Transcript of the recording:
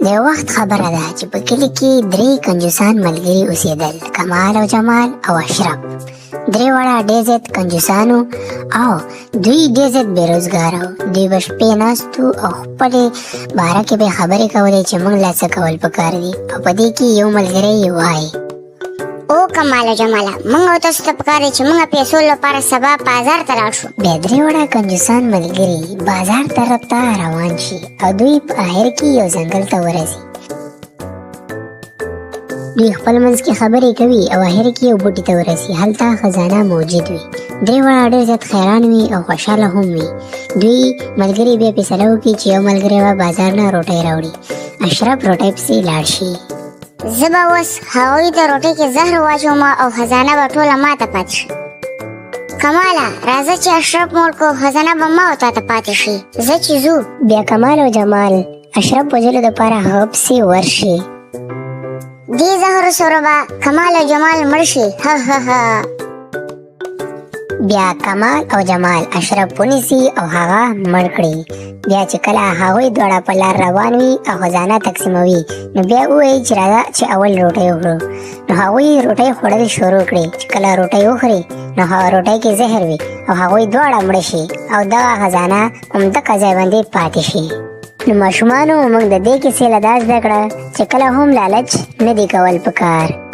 د وخت خبره ده چې په کلي کې درې کنجوسان ملګري اوسېدل، کمال او جمال او اشرف. درې واړه ډېر زیات کنجوسانو او دوی ډېر زیات بېروزګاره وو. دوی به شپې ناست وو او خپلې باره کې به خبرې کولې چې موږ لا څه کول پکار دي. او په دې کې یو ملګری یې وایي: او کمال او جماله، موږ او تاسو ته پکار دی چې موږ پیسو لپاره سبا بازار ته لاړ شو. بیا درې واړه کنجوسان ملګري بازار طرف ته روان شي او دوی په آخر کې یو ځنګل ته ورسي. دوی خپل منځ کې خبرې کوي او آخر کې یو بوټي ته ورسي. هلته خزانه موجود وي. درې واړه ډېر زیات حیران وي او خوشحاله هم وي. دوی ملګري بیا فیصله وکړي چې یو ملګری به بازار نه روټۍ راوړي. اشرف روټۍ پسې لاړ شي. زه به اوس هغوی ته روټۍ کې زهر واچوم او خزانه به ټوله ماته پاتې شي. کماله، راځه چې اشرف موړ کړو، خزانه به ما او تا ته پاتې شي. زه چې ځو. بیا کمال او جمال اشرف وژلو دپاره هغه پسې ورشي. دې زهرو سره به کمال او جمال مړ شي. بیا کمال او جمال اشرف ونیسي او هغه مړ کړي. بیا چې کله هغوی دواړه په لار روان وي او خزانه تقسیموي، نو بیا ووایي چې راځه چې اول روټۍ وخورو. نو هغوی روټۍ خوړل شروع کړي. چې کله روټۍ وخوري نو هغه روټۍ کې زهر وي او هغوی دواړه مړه شي او دغه خزانه همدغه ځای باندې پاتې شي. نو ماشومانو، موږ د دې کیسې له دا زده کړه چې کله هم لالچ نه دی کول پکار.